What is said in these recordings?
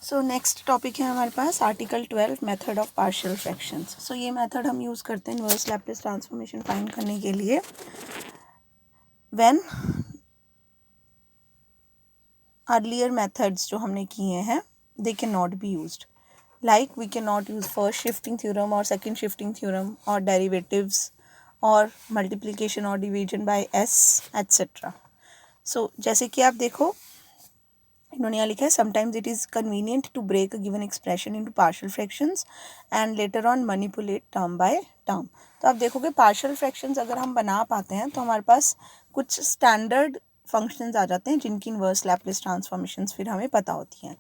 So next topic है हमारे पास article 12 method of partial fractions. So ये मेथड हम यूज़ करते हैं इनवर्स लैप्लेस ट्रांसफॉर्मेशन फाइंड करने के लिए व्हेन अर्लियर मेथड्स जो हमने किए हैं they can not be used, like we can not use first shifting theorem और सेकंड शिफ्टिंग थ्योरम और डेरिवेटिव्स और मल्टीप्लिकेशन और division by s etcetera. So जैसे कि आप देखो इन्होंने यहाँ लिखा है sometimes it is convenient to break a given expression into partial fractions and later on manipulate term by term. तो आप देखोगे पार्शियल फ्रैक्शंस अगर हम बना पाते हैं तो हमारे पास कुछ स्टैंडर्ड फंक्शंस आ जाते हैं जिनकी इनवर्स लैप्लेस ट्रांसफॉर्मेशंस फिर हमें पता होती हैं।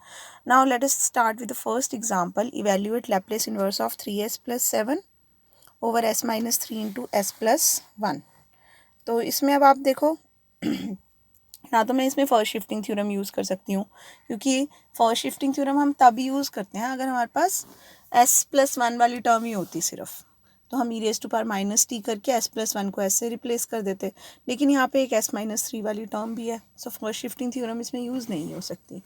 Now let us start with the first example, evaluate Laplace inverse of 3s + 7 over s - 3 into s + 1। तो इसमें अब आप देखो ना तो मैं इसमें फर्स्ट शिफ्टिंग थ्योरम यूज़ कर सकती हूँ, क्योंकि फर्स्ट शिफ्टिंग थ्योरम हम तभी यूज़ करते हैं अगर हमारे पास s+1 वाली टर्म ही होती सिर्फ, तो हम e⁻−t करके s+1 को s से रिप्लेस कर देते। लेकिन यहाँ पे एक s-3 वाली टर्म भी है, सो फर्स्ट शिफ्टिंग थ्योरम इसमें यूज़ नहीं हो सकती।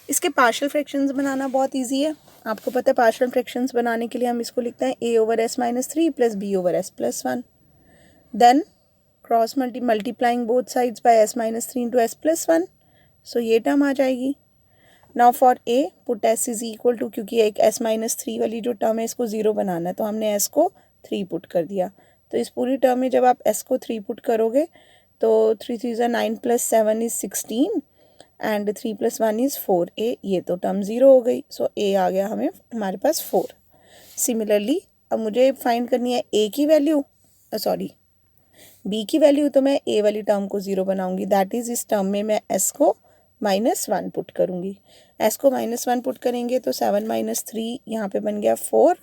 इसके पार्शियल फ्रैक्शंस बनाना बहुत ईजी है। आपको पता है पार्शियल फ्रैक्शंस बनाने के लिए हम इसको लिखते हैं a/s-3 + b/s+1, then cross multiplying both sides by s-3 into s+1, so ये टर्म आ जाएगी। Now for a put s is equal to, क्योंकि एक s-3 वाली जो टर्म है इसको 0 बनाना है तो हमने s को 3 पुट कर दिया। तो इस पूरी टर्म में जब आप s को 3 पुट करोगे तो 3 3 ज़ा 9 + 7 इज 16 एंड 3 + 1 इज़ 4। a ये तो टर्म 0 हो गई, सो a आ गया हमें हमारे पास 4। सिमिलरली अब मुझे फाइंड करनी है a की वैल्यू, सॉरी b की वैल्यू, तो मैं a वाली टर्म को 0 बनाऊंगी, दैट इज़ इस टर्म में मैं s को -1 पुट करूंगी। s को -1 पुट करेंगे तो 7 - 3 यहाँ पे बन गया 4,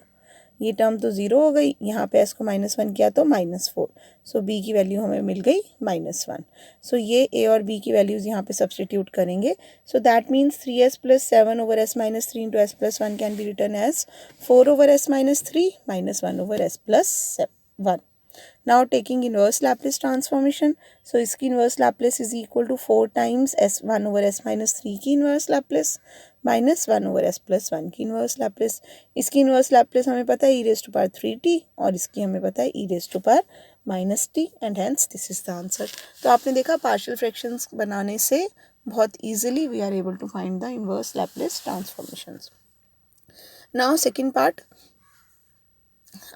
ये टर्म तो 0 हो गई, यहाँ पे s को -1 किया तो -4, सो b की वैल्यू हमें मिल गई -1। सो ये a और b की वैल्यूज़ यहाँ पे सब्सटीट्यूट करेंगे, so that means 3s + 7 over s-3 into s+1 can be written as 4 over s-3 -1 over s+1। Now taking inverse Laplace transformation, so इसकी inverse Laplace is equal to 4 times s1 over s-3 की inverse Laplace minus 1 over s+1 की inverse Laplace। इसकी inverse Laplace हमें पता है e⁻³ और इसकी हमें पता है e⁻−t and hence this is the answer। तो आपने देखा पार्शियल फ्रैक्शंस बनाने से बहुत easily we are able to find the inverse Laplace transformations। Now second part,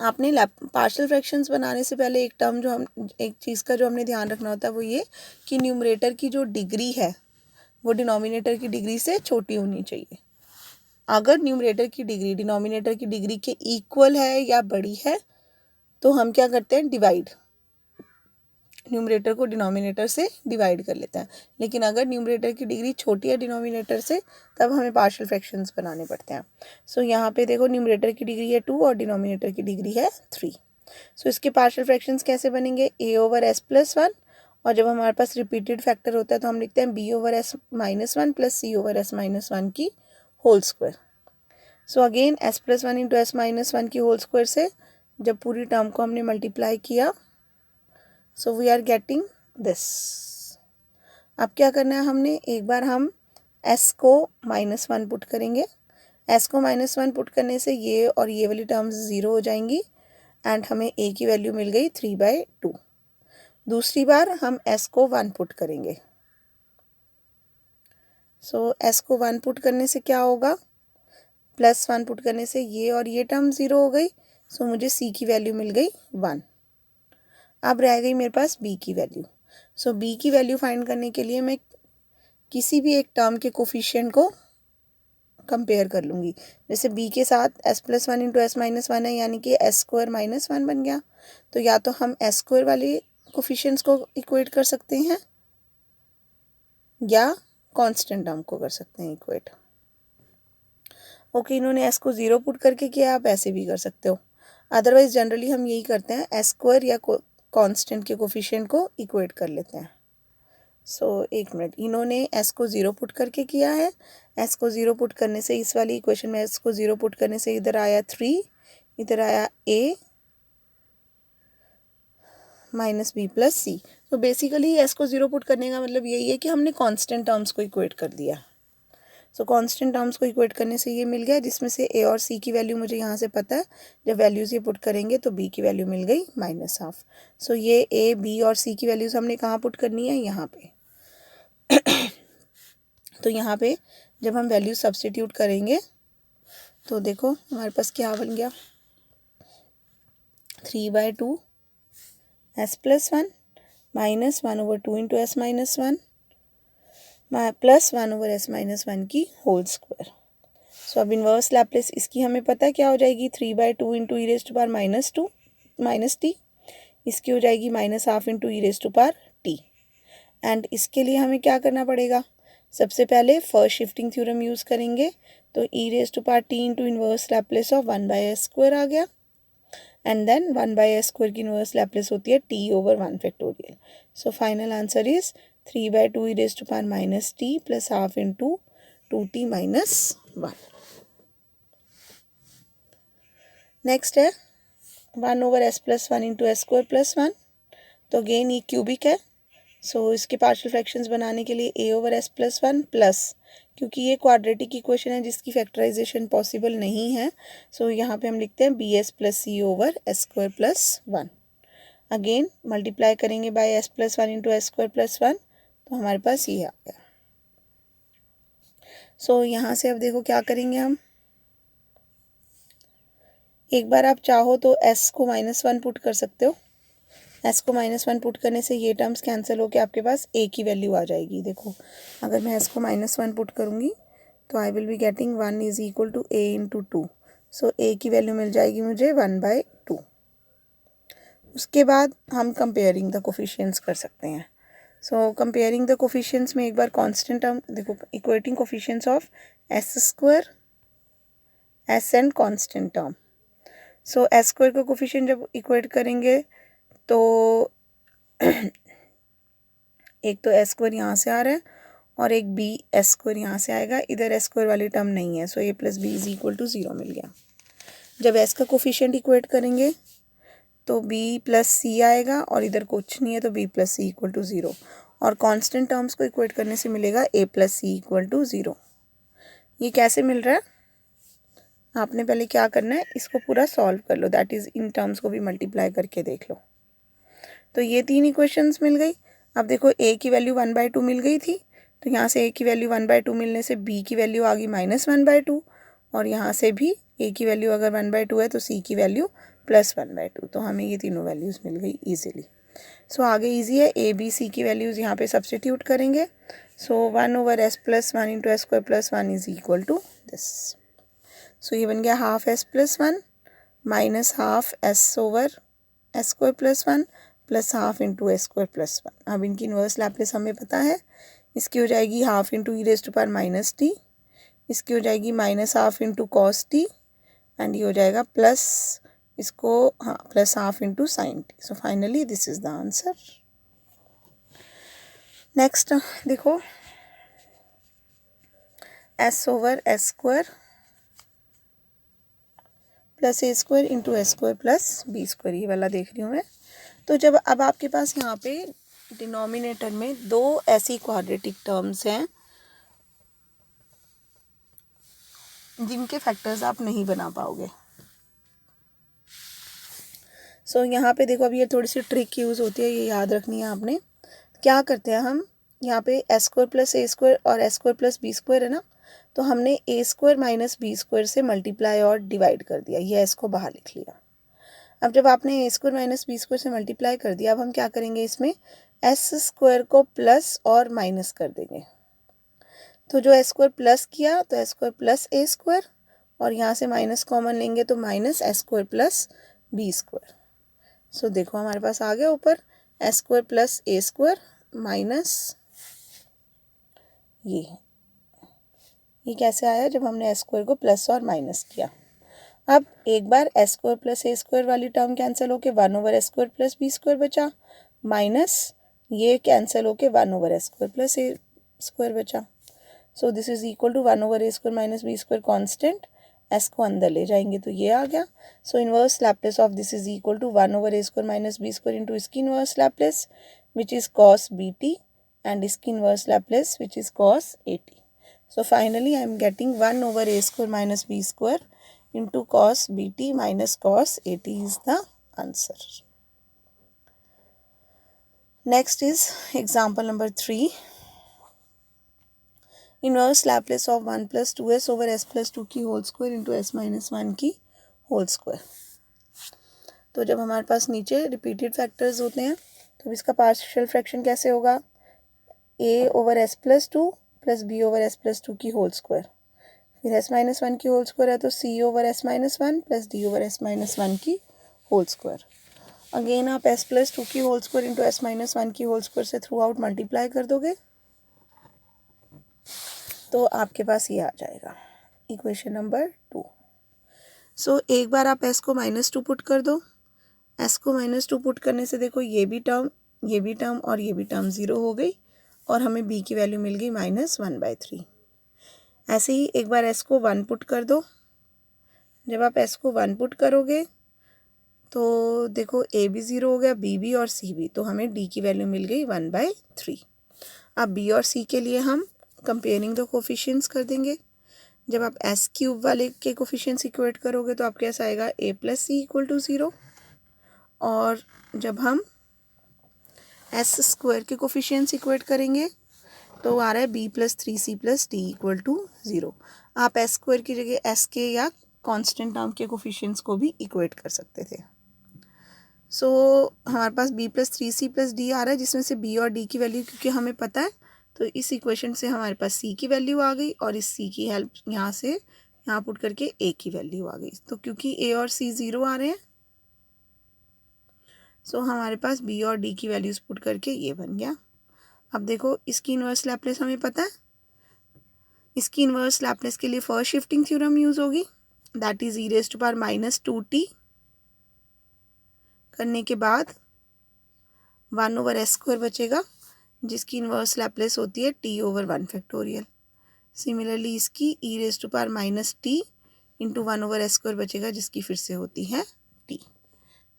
आपने पार्शियल फ्रैक्शंस बनाने से पहले एक चीज़ का जो हमने ध्यान रखना होता है वो ये कि न्यूमरेटर की जो डिग्री है वो डिनोमिनेटर की डिग्री से छोटी होनी चाहिए। अगर न्यूमरेटर की डिग्री डिनोमिनेटर की डिग्री के इक्वल है या बड़ी है तो हम क्या करते हैं, डिवाइड, न्यूमरेटर को डिनोमिनेटर से डिवाइड कर लेते हैं। लेकिन अगर न्यूमरेटर की डिग्री छोटी है डिनोमिनेटर से तब हमें पार्शियल फ्रैक्शंस बनाने पड़ते हैं। सो यहाँ पे देखो न्यूमरेटर की डिग्री है 2 और डिनोमिनेटर की डिग्री है 3। सो इसके पार्शियल फ्रैक्शंस कैसे बनेंगे, a/s+1, और जब हमारे पास रिपीटेड फैक्टर होता है तो हम लिखते हैं b/s-1 + c/s-1 की whole square. So again s+1 into s-1 की होल स्क्वायर से जब पूरी टर्म को हमने मल्टीप्लाई किया, so we are getting this. अब क्या करना है, हमने एक बार हम s को -1 पुट करेंगे, s को -1 पुट करने से ये और ये वाली टर्म्स 0 हो जाएंगी एंड हमें a की वैल्यू मिल गई 3/2। दूसरी बार हम s को 1 पुट करेंगे, सो s को 1 पुट करने से क्या होगा, +1 पुट करने से ये और ये टर्म 0 हो गई, सो मुझे c की वैल्यू मिल गई 1। अब रह गई मेरे पास b की वैल्यू। सो b की वैल्यू फाइंड करने के लिए मैं किसी भी एक टर्म के कोफिशिएंट को कंपेयर कर लूँगी। जैसे b के साथ s+1 इंटू s-1 है, यानी कि s² -1 बन गया, तो या तो हम s² वाले कोफिशिएंट्स को इक्वेट कर सकते हैं या कांस्टेंट टर्म को कर सकते हैं इक्वेट। ओके, इन्होंने s को 0 पुट करके किया, आप ऐसे भी कर सकते हो। अदरवाइज जनरली हम यही करते हैं, s² या कांस्टेंट के कोफिशिएंट को इक्वेट कर लेते हैं। सो एक मिनट, इन्होंने s को 0 पुट करके किया है, s को 0 पुट करने से इस वाली इक्वेशन में s को 0 पुट करने से इधर आया 3, इधर आया a minus b plus c। तो बेसिकली s को 0 पुट करने का मतलब यही है कि हमने कांस्टेंट टर्म्स को इक्वेट कर दिया। सो कांस्टेंट टर्म्स को इक्वेट करने से ये मिल गया, जिसमें से ए और सी की वैल्यू मुझे यहाँ से पता है, जब वैल्यूज़ ये पुट करेंगे तो बी की वैल्यू मिल गई -1/2। सो ये ए, बी और सी की वैल्यूज़ हमने कहाँ पुट करनी है, यहाँ पे। तो यहाँ पे जब हम वैल्यू सब्स्टिट्यूट करेंगे तो देखो हमारे पास क्या बन गया, 3/2 s+1 -1/2 into s - 1 plus 1/s - 1 की होल स्क्वायर। सो अब इन्वर्स लैप्लेस इसकी हमें पता है क्या हो जाएगी, 3/2 इंटू e⁻²- t, इसकी हो जाएगी -1/2 इंटू e⁻t। एंड इसके लिए हमें क्या करना पड़ेगा, सबसे पहले फर्स्ट शिफ्टिंग थ्योरम यूज़ करेंगे, तो e⁻t into inverse Laplace of 1/s² आ गया, एंड देन 1/s² की इन्वर्स लैप्लेस होती है t/1 so final answer is 3/2 e⁻t plus half into 2t - 1। Next है 1/s+1 इंटू s² + 1। तो अगेन ये क्यूबिक है, सो इसके पार्शियल फ्रैक्शंस बनाने के लिए a/s+1 प्लस, क्योंकि ये क्वाड्रेटिक इक्वेशन है जिसकी फैक्टराइजेशन पॉसिबल नहीं है, सो यहाँ पे हम लिखते हैं bs + c/s² + 1। अगेन मल्टीप्लाई करेंगे बाय s+1 इंटू s² + 1, तो हमारे पास ये आ गया। सो यहाँ से अब देखो क्या करेंगे हम, एक बार आप चाहो तो s को -1 पुट कर सकते हो, s को -1 पुट करने से ये टर्म्स कैंसिल होकर आपके पास a की वैल्यू आ जाएगी। देखो अगर मैं s को -1 पुट करूँगी तो I will be getting 1 = a into 2, so a की वैल्यू मिल जाएगी मुझे 1/2। उसके बाद हम कंपेयरिंग द कोफिशिएंट्स कर सकते हैं। सो कंपेयरिंग द कोफिशिएंट्स में एक बार कांस्टेंट टर्म देखो, equating coefficients of s², s and constant term. So s² का कोफिशिएंट जब इक्वेट करेंगे तो एक तो s² यहाँ से आ रहा है और एक b(s²) यहाँ से आएगा, इधर s² वाली टर्म नहीं है, सो a + b = 0 मिल गया। जब s का कोफिशिएंट इक्वेट करेंगे तो b + c आएगा और इधर कुछ नहीं है तो b + c = 0, और कांस्टेंट टर्म्स को इक्वेट करने से मिलेगा a + c = 0। ये कैसे मिल रहा है, आपने पहले क्या करना है, इसको पूरा सॉल्व कर लो, दैट इज़ इन टर्म्स को भी मल्टीप्लाई करके देख लो। तो ये 3 इक्वेशंस मिल गई। अब देखो a की वैल्यू 1/2 मिल गई थी, तो यहाँ से a की वैल्यू 1/2 मिलने से b की वैल्यू आ गई -1/2, और यहाँ से भी a की वैल्यू अगर 1/2 है तो c की वैल्यू +1/2, तो हमें ये तीनों वैल्यूज़ मिल गई ईजिली। सो आगे ईजी है, a b c की वैल्यूज़ यहाँ पे सब्सटीट्यूट करेंगे, so 1/s+1 into s² + 1 is equal to this. So ये बन गया ½ s - ½ s/s² + 1 plus half into s² + 1। अब इनकी इन्वर्स लैप्लेस हमें पता है, इसकी हो जाएगी ½ इंटू e⁻t, इसकी हो जाएगी -½ इंटू cos t, एंड ये हो जाएगा प्लस इसको +½ into sin t। So finally this is the answer. Next देखो s/s² plus a² into s² plus b², ये वाला देख रही हूँ मैं। तो जब अब आपके पास यहाँ पे डिनोमिनेटर में दो ऐसी क्वाड्रेटिक टर्म्स हैं जिनके फैक्टर्स आप नहीं बना पाओगे, सो यहाँ पे देखो, अब ये थोड़ी सी ट्रिक यूज़ होती है, ये याद रखनी है आपने। क्या करते हैं हम, यहाँ पे s² + a² और s² + b² है ना, तो हमने a² - b² से मल्टीप्लाई और डिवाइड कर दिया, ये s को बाहर लिख लिया। अब जब आपने a² - b² से मल्टीप्लाई कर दिया, अब हम क्या करेंगे, इसमें s² को प्लस और माइनस कर देंगे। तो जो s² प्लस किया तो s² + a², और यहाँ से माइनस कॉमन लेंगे तो -s² + b²। सो देखो हमारे पास आ गया ऊपर s² + a² माइनस ये कैसे आया, जब हमने s² को प्लस और माइनस किया। अब एक बार s² + a² वाली टर्म कैंसिल होके 1/s² + b² बचा, माइनस ये कैंसिल होके 1/s² + a² बचा। So this is equal to 1/a² - b² constant, s को अंदर ले जाएंगे तो ये आ गया। So inverse Laplace of this is equal to 1/a² - b² into इसकी inverse Laplace which is cos bt, and इसकी inverse Laplace which is cos at। So finally I am getting 1 over a square minus b square into cos bt minus cos at is the answer. Next is example number 3. Inverse Laplace of 1 plus 2s over s plus 2 की whole square into s minus 1 की whole square. तो जब हमारे पास नीचे repeated factors होते हैं तो इसका पार्शियल फ्रैक्शन कैसे होगा, a over s plus 2 plus b over s plus 2 की होल स्क्वायर, फिर s माइनस 1 की होल स्क्वायर है तो c over s minus 1 plus d over s minus 1 की होल स्क्वायर. अगेन आप s प्लस 2 की whole square into s minus 1 की whole square से थ्रू आउट मल्टीप्लाई कर दोगे तो आपके पास ये आ जाएगा इक्वेशन नंबर 2. सो एक बार आप s को -2 पुट कर दो. s को -2 पुट करने से देखो ये भी टर्म और ये भी टर्म 0 हो गई और हमें b की वैल्यू मिल गई -1/3. ऐसे ही एक बार s को 1 पुट कर दो. जब आप s को 1 पुट करोगे तो देखो a भी 0 हो गया, b भी और c भी, तो हमें d की वैल्यू मिल गई 1/3. अब b और c के लिए हम कंपेयरिंग द कोफिशिएंट्स कर देंगे. जब आप s क्यूब वाले के कोफिशिएंट्स इक्वेट करोगे तो आपके पास आएगा a plus c equal to 0 और जब हम s स्क्वायर के कोफिशिएंट्स इक्वेट करेंगे तो आ रहा है b प्लस 3c प्लस d इक्वल टू 0. आप s स्क्वायर की जगह s के या कांस्टेंट टर्म के कोफिशिएंट्स को भी इक्वेट कर सकते थे. सो हमारे पास b प्लस 3c प्लस d आ रहा है जिसमें से b और d की वैल्यू क्योंकि हमें पता है तो इस इक्वेशन से हमारे पास c की वैल्यू आ गई और इस c की हेल्प यहाँ से यहाँ पुट करके a की वैल्यू आ गई. तो क्योंकि a और c 0 आ रहे हैं सो हमारे पास b और d की वैल्यूज पुट करके ये बन गया. अब देखो इसकी इन्वर्स लैप्लेस हमें पता है. इसकी इन्वर्स लैप्लेस के लिए फर्स्ट शिफ्टिंग थ्योरम यूज होगी, that is e raise to power -2t करने के बाद 1 ओवर s स्क्वायर बचेगा जिसकी इन्वर्स लैप्लेस होती है t ओवर 1 फैक्टोरियल. सिमिलरली इसकी e raise to power -t into 1 over s square बचेगा जिसकी फिर से होती है t.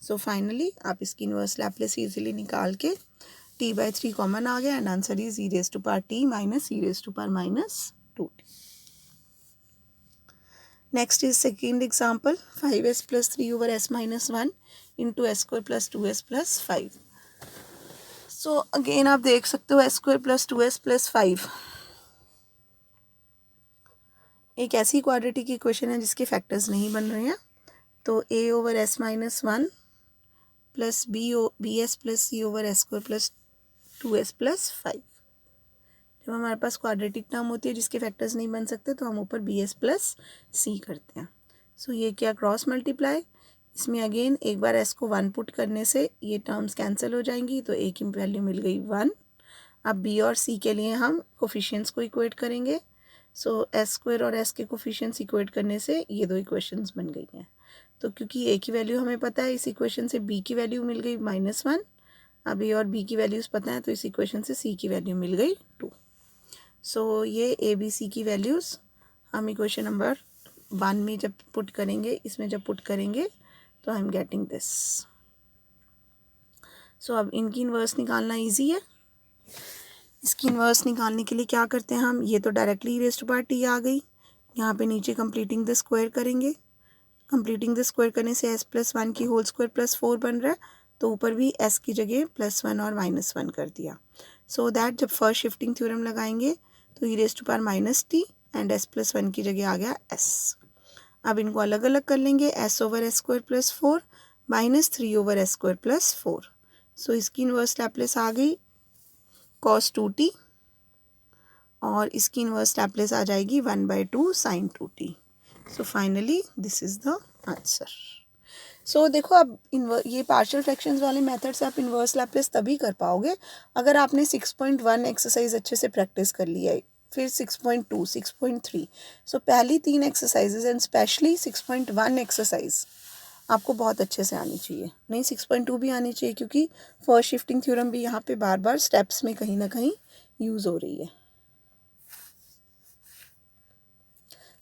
सो फाइनली आप इसकी इन्वर्स लैप्लेस इजीली निकाल के t/3 कॉमन आ गया and answer is e raise to power t minus e raise to power -2t. Next is second example 5s plus 3 over s minus 1 into s square plus 2s plus 5. So again आप देख सकते हो s square plus 2s plus 5 एक ऐसी quadratic equation है जिसके factors नहीं बन रहे हैं. तो a over s minus 1 plus b s plus c over S square plus 2s plus 5. जब हमारे पास क्वाड्रेटिक टर्म होती है जिसके फैक्टर्स नहीं बन सकते तो हम ऊपर bs प्लस सी करते हैं. सो ये क्या क्रॉस मल्टीप्लाई, इसमें अगेन एक बार s को 1 पुट करने से ये टर्म्स कैंसिल हो जाएंगी तो a की वैल्यू मिल गई 1. अब b और c के लिए हम कोफिशिएंट्स को इक्वेट करेंगे. सो s स्क्वायर और s के कोफिशिएंट्स इक्वेट करने से ये दो इक्वेशंस बन गई हैं. तो क्योंकि a की वैल्यू हमें पता है इस इक्वेशन से b की वैल्यू मिल गई -1. अब a और b की वैल्यूज़ पता है तो इस इक्वेशन से c की वैल्यू मिल गई 2. सो ये ए बी सी की वैल्यूज़ हम इक्वेशन नंबर 1 में जब पुट करेंगे, इसमें जब पुट करेंगे तो आई एम गेटिंग दिस. सो अब इनकी इन्वर्स निकालना इजी है. इसकी इन्वर्स निकालने के लिए क्या करते हैं हम, ये तो directly raise to power T आ गई. यहाँ पे नीचे कंप्लीटिंग द स्क्वायर करेंगे. कंप्लीटिंग द स्क्वायर करने से s प्लस 1 की होल स्क्वायर प्लस 4 बन रहा है तो ऊपर भी s की जगह +1 और -1 कर दिया. सो दैट जब फर्स्ट शिफ्टिंग थ्योरम लगाएंगे तो e raise to power -t and s plus 1 की जगह आ गया s. अब इनको अलग अलग कर लेंगे. s over s square plus 4 -3 over s square plus 4. सो इसकी इन्वर्स लैप्लेस आ गई cos 2t और इसकी इन्वर्स लैप्लेस आ जाएगी 1/2 sin 2t. So finally this is the answer. So देखो अब ये पार्शियल फ्रैक्शंस वाले मेथड से आप इन्वर्स लैप्लेस तभी कर पाओगे अगर आपने 6.1 एक्सरसाइज अच्छे से प्रैक्टिस कर लिया है, फिर 6.2, 6.3. सो पहली 3 एक्सरसाइजेज एंड स्पेशली 6.1 एक्सरसाइज आपको बहुत अच्छे से आनी चाहिए. नहीं 6.2 भी आनी चाहिए क्योंकि फर्स्ट शिफ्टिंग थ्योरम भी यहाँ पे बार बार स्टेप्स में कहीं ना कहीं यूज़ हो रही है.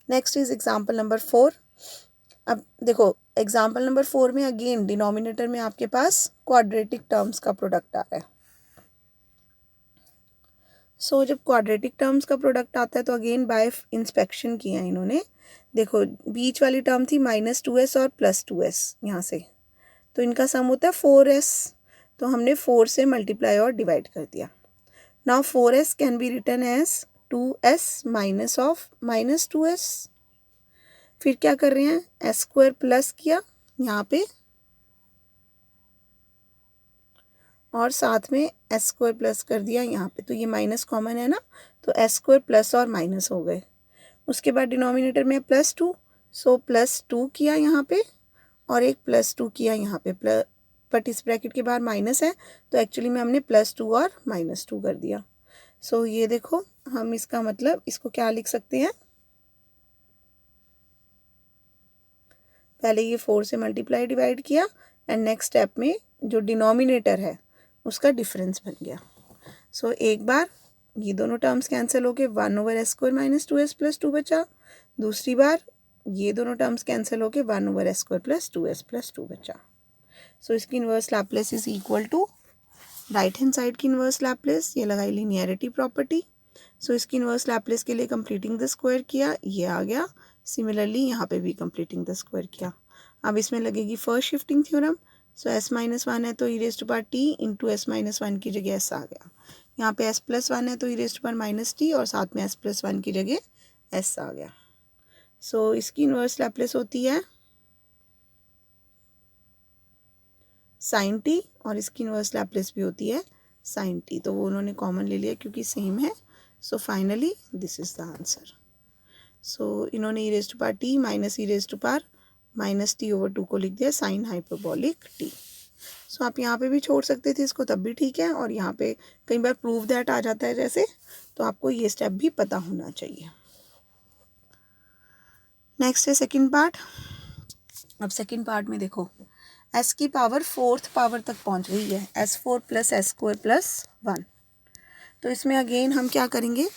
Next is example number 4. अब देखो एग्जाम्पल नंबर 4 में अगेन डिनोमिनेटर में आपके पास क्वाड्रेटिक टर्म्स का प्रोडक्ट आ रहा है. सो जब क्वाड्रेटिक टर्म्स का प्रोडक्ट आता है तो अगेन बाय इंस्पेक्शन किया इन्होंने। देखो बीच वाली टर्म थी -2s और +2s यहाँ से, तो इनका सम होता है 4s, तो हमने 4 से मल्टीप्लाई और डिवाइड कर दिया। Now 4s can be written as 2s minus of -2s। फिर क्या कर रहे हैं, एस स्क्वायर प्लस किया यहाँ पे और साथ में एस स्क्वायर प्लस कर दिया यहाँ पे, तो ये माइनस कॉमन है ना, तो एस स्क्वायर प्लस और माइनस हो गए। उसके बाद डिनोमिनेटर में +2, सो +2 किया यहाँ पे और एक +2 किया यहाँ पे, बट इस ब्रैकेट के बाहर माइनस है तो एक्चुअली में हमने +2 और -2 कर दिया। सो ये देखो हम इसका मतलब इसको क्या लिख सकते हैं, पहले ये 4 से मल्टीप्लाई डिवाइड किया एंड नेक्स्ट स्टेप में जो डिनोमिनेटर है उसका डिफरेंस बन गया। सो एक बार ये दोनों टर्म्स कैंसिल होके 1/s² - 2s + 2 बचा। दूसरी बार ये दोनों टर्म्स कैंसिल होके 1/s² + 2s + 2 बचा। सो इसकी inverse Laplace is equal to right hand side की इन्वर्स लैप्लेस, ये लगाई लीनियरिटी प्रॉपर्टी। सो इसकी इन्वर्स लैप्लेस के लिए कंप्लीटिंग द स्क्वायर किया, ये आ गया। सिमिलरली यहाँ पे भी कंप्लीटिंग द स्क्वायर किया। अब इसमें लगेगी फर्स्ट शिफ्टिंग थ्योरम। सो s-1 है तो e⁻t इंटू s-1 की जगह s आ गया। यहाँ पे s+1 है तो e⁻t और साथ में s+1 की जगह s आ गया। सो इसकी इन्वर्स लैप्लेस होती है sin t और इसकी इन्वर्स लैप्लेस भी होती है sin t, तो वो उन्होंने कॉमन ले लिया क्योंकि सेम है। So finally this is the answer. So इन्होंने e⁻t माइनस -t/-2 को लिख दिया साइन हाइपरबॉलिक t। सो आप यहाँ पे भी छोड़ सकते थे इसको, तब भी ठीक है, और यहाँ पे कई बार प्रूव दैट आ जाता है जैसे, तो आपको ये स्टेप भी पता होना चाहिए। नेक्स्ट है सेकंड पार्ट। अब सेकंड पार्ट में देखो s की पावर 4th पावर तक पहुँच गई है, s4 + s² + 1। तो इसमें अगेन हम क्या करेंगे,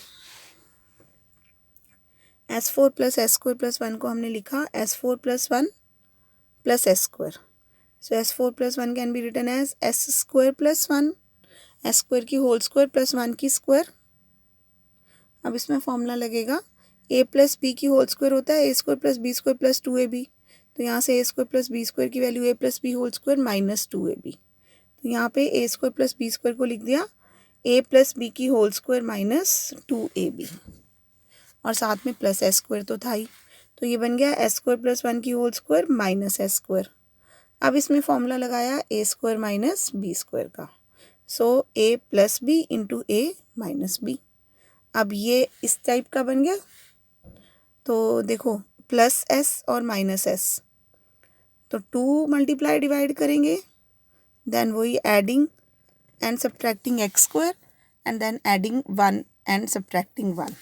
s4 + s² + 1 को हमने लिखा s4 + 1 + s²। So s4 + 1 can be written as s² + 1, s² की होल स्क्वायर प्लस 1 की स्क्वायर। अब इसमें फॉर्मूला लगेगा a + b की होल स्क्वायर होता है a² + b² + 2ab, तो यहाँ से a² + b² की value a + b whole square - 2ab, तो यहाँ पे a² + b² को लिख दिया a + b की होल स्क्वायर - 2ab और साथ में प्लस s² तो था ही, तो ये बन गया s² + 1 की होल स्क्वायर - s²। अब इसमें फॉर्मूला लगाया a² - b² का, सो a + b into a - b। अब ये इस टाइप का बन गया, तो देखो +s और -s, तो 2 मल्टीप्लाई डिवाइड करेंगे, देन वही adding and subtracting x² and then adding 1 and subtracting 1,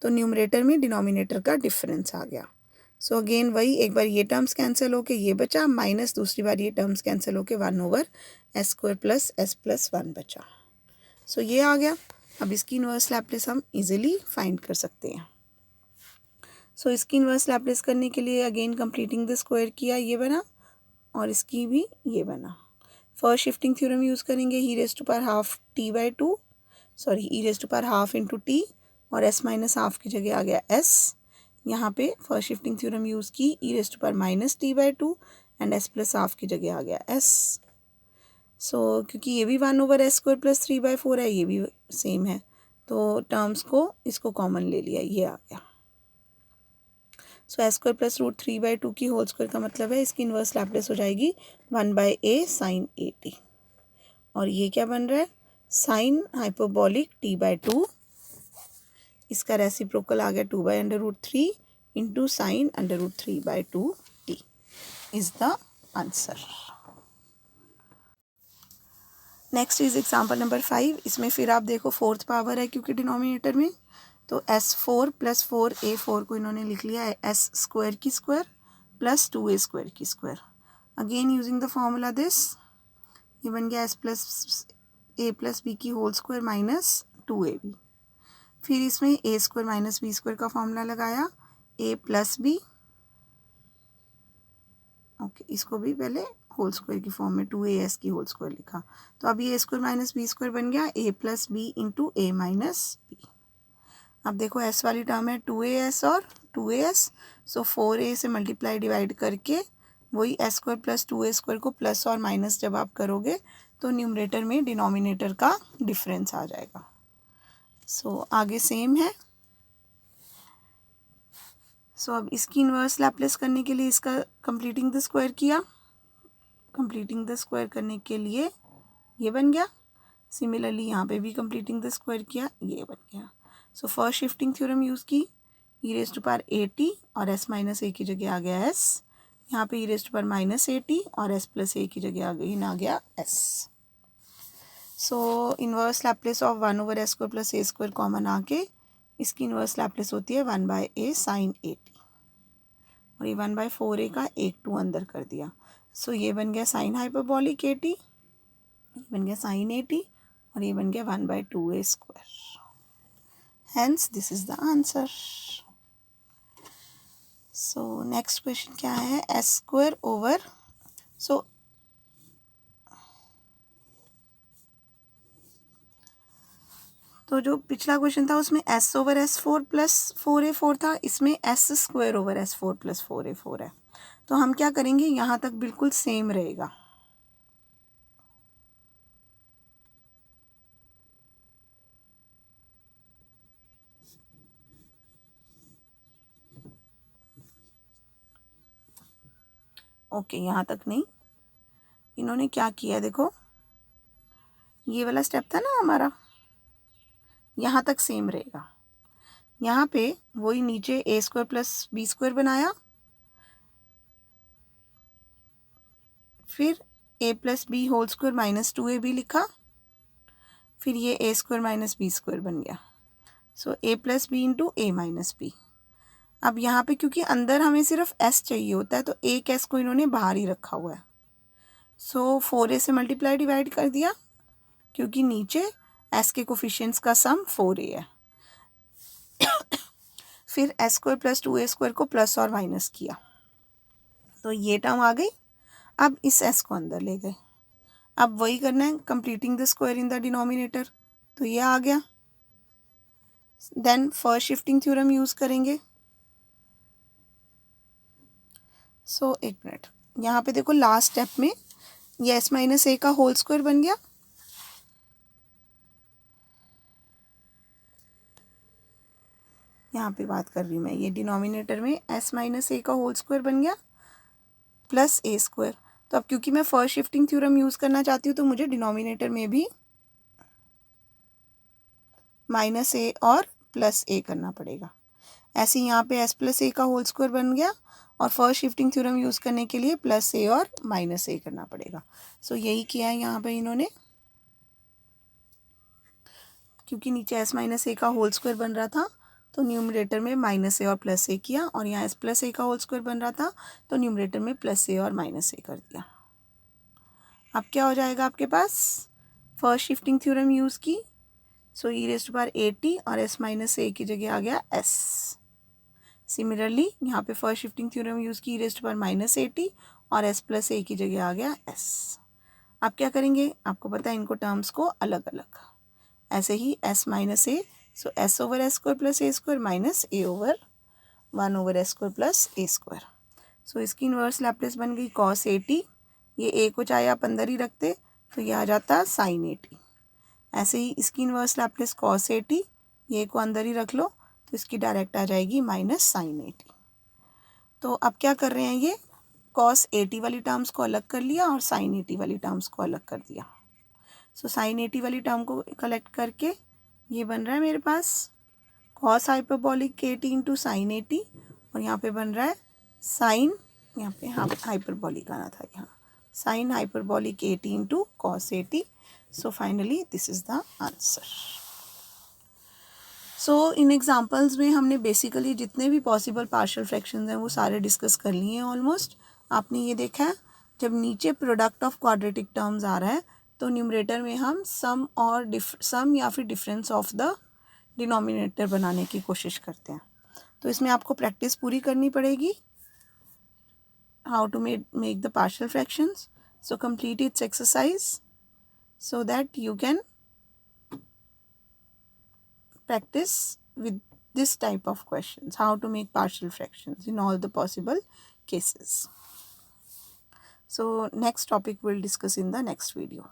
तो न्यूमरेटर में डिनोमिनेटर का डिफरेंस आ गया। सो अगेन वही, एक बार ये टर्म्स कैंसिल होके ये बचा माइनस, दूसरी बार ये टर्म्स कैंसिल होके 1/s² + s+1 बचा। सो ये आ गया। अब इसकी इन्वर्स लैप्लेस हम इजीली फाइंड कर सकते हैं। सो इसकी इन्वर्स लैप्लेस करने के लिए अगेन कंप्लीटिंग द स्क्वायर किया, ये बना, और इसकी भी ये बना। फर्स्ट शिफ्टिंग थ्योरम यूज़ करेंगे e⁻½ t/2, sorry e⁻½ into t और s - ½ की जगह आ गया s। यहाँ पे फर्स्ट शिफ्टिंग थ्योरम यूज़ की e⁻−t/2 एंड s + ½ की जगह आ गया s। सो क्योंकि ये भी 1/s² + 3/4 है, ये भी सेम है, तो टर्म्स को इसको कॉमन ले लिया, ये आ गया। सो s² + √3/2 की होल स्क्वायर का मतलब है इसकी इन्वर्स लैप्लेस हो जाएगी 1/a sin at, और ये क्या बन रहा है साइन हाइपरबॉलिक t/2, इसका रेसिप्रोकल आ गया 2/√3 into sine √3/2 t is the answer. Next is example number 5। इसमें फिर आप देखो 4th पावर है क्योंकि डिनोमिनेटर में, तो s4 + 4a4 को इन्होंने लिख लिया है s² की स्क्वायर + 2a² की square. Again using the formula this, ये बन गया a + b की होल स्क्वायर - 2ab। फिर इसमें a² - b² का फॉर्मूला लगाया a + b, ओके इसको भी पहले होल स्क्वायर की फॉर्म में 2as की होल स्क्वायर लिखा। तो अब ये a square minus B square बन गया a plus B into A minus B. अब देखो s वाली टर्म है 2as और 2as, सो 4a से मल्टीप्लाई डिवाइड करके वही s square plus 2a square को प्लस और माइनस जब आप करोगे तो न्यूमरेटर में डिनोमिनेटर का डिफरेंस आ जाएगा। सो आगे सेम है। सो अब इसकी इन्वर्स लैप्लेस करने के लिए इसका कंप्लीटिंग द स्क्वायर किया। कंप्लीटिंग द स्क्वायर करने के लिए ये बन गया। सिमिलरली यहाँ पे भी कंप्लीटिंग द स्क्वायर किया, ये बन गया। So first shifting theorem use की, ई raise to power A T और एस माइनस ए की जगह आ गया एस। यहाँ पे E raise to power minus A T और एस प्लस ए की जगह आ गया S. So inverse Laplace of 1 over S square plus A square common आके इसकी इन्वर्स लैप्लेस होती है 1/a साइन ए टी, और ये 1/4a का एक 2 अंदर कर दिया। सो ये बन गया साइन हाइपरबॉलिक ए टी, ये बन गया साइन ए टी और ये बन गया 1/2a square. Hence this is the answer. So next question क्या है, s स्क्वायर ओवर, सो तो जो पिछला क्वेश्चन था उसमें s over s4 plus 4a4 था, इसमें s square over s4 plus 4a4 है। तो हम क्या करेंगे, यहाँ तक बिल्कुल सेम रहेगा। ओके यहाँ तक नहीं, इन्होंने क्या किया देखो, ये वाला स्टेप था ना हमारा, यहाँ तक सेम रहेगा। यहाँ पे वही नीचे A square plus B square बनाया, फिर A plus B whole square minus 2ab लिखा, फिर ये A square minus B square बन गया। So A plus B into A minus B. अब यहाँ पे क्योंकि अंदर हमें सिर्फ s चाहिए होता है तो एक s को इन्होंने बाहर ही रखा हुआ है। सो 4a से मल्टीप्लाई डिवाइड कर दिया, क्योंकि नीचे s के कोफिशिएंट्स का सम 4a है। फिर s square plus 2a square को प्लस और माइनस किया, तो ये टर्म आ गई। अब इस s को अंदर ले गए। अब वही करना है, completing the square in the denominator, तो ये आ गया। Then first shifting theorem use करेंगे। सो एक मिनट, यहाँ पे देखो लास्ट स्टेप में ये s माइनस ए का होल स्क्वायर बन गया, यहाँ पे बात कर रही हूँ मैं, ये डिनोमिनेटर में s माइनस ए का होल स्क्वायर बन गया प्लस ए स्क्वायर। तो अब क्योंकि मैं फर्स्ट शिफ्टिंग थ्योरम यूज़ करना चाहती हूँ तो मुझे डिनोमिनेटर में भी माइनस ए और प्लस ए करना पड़ेगा। ऐसे यहाँ पे s प्लस ए का होल स्क्वायर बन गया और फर्स्ट शिफ्टिंग थ्योरम यूज़ करने के लिए प्लस ए और माइनस ए करना पड़ेगा। सो यही किया है यहाँ पे इन्होंने, क्योंकि नीचे s माइनस ए का होल स्क्वायर बन रहा था तो न्यूमरेटर में माइनस ए और प्लस ए किया, और यहाँ s प्लस ए का होल स्क्वायर बन रहा था तो न्यूमरेटर में प्लस ए और माइनस ए कर दिया। अब क्या हो जाएगा आपके पास, फर्स्ट शिफ्टिंग थ्योरम यूज़ की, so e raise to power A T और s माइनस ए की जगह आ गया s। सिमिलरली यहाँ पे फर्स्ट शिफ्टिंग थ्योरम यूज़ की, ई raise to power minus A T और s प्लस ए की जगह आ गया s। अब क्या करेंगे, आपको पता है इनको टर्म्स को अलग अलग, ऐसे ही s minus a, so s over s square plus A square minus a over 1 over s square plus A square. So इसकी इन्वर्स लैप्लेस बन गई cos ए टी, ये a को चाहे आप अंदर ही रखते तो ये आ जाता साइन ए टी। ऐसे ही इसकी inverse Laplace cos a t, ये को अंदर ही रख लो तो इसकी डायरेक्ट आ जाएगी माइनस साइन ए टी। तो अब क्या कर रहे हैं, ये cos ए टी वाली टर्म्स को अलग कर लिया और साइन ए टी वाली टर्म्स को अलग कर दिया। सो साइन ए टी वाली टर्म को कलेक्ट करके ये बन रहा है मेरे पास cos हाइपरबॉलिक के T into sine A T, और यहाँ पे बन रहा है साइन, यहाँ पे हाँ हाइपरबॉलिक आना था, यहाँ sign hyperbolic A T into cos A T. So finally this is the answer. So in examples में हमने बेसिकली जितने भी पॉसिबल पार्शियल फ्रैक्शंस हैं वो सारे डिस्कस कर लिए हैं ऑलमोस्ट। आपने ये देखा है, जब नीचे प्रोडक्ट ऑफ क्वाड्रेटिक टर्म्स आ रहा है तो न्यूमरेटर में हम सम और सम या फिर डिफरेंस ऑफ द डिनोमिनेटर बनाने की कोशिश करते हैं। तो इसमें आपको प्रैक्टिस पूरी करनी पड़ेगी, how to make the partial fractions. So complete its exercise so that you can practice with this type of questions, how to make partial fractions in all the possible cases. So next topic we'll discuss in the next video.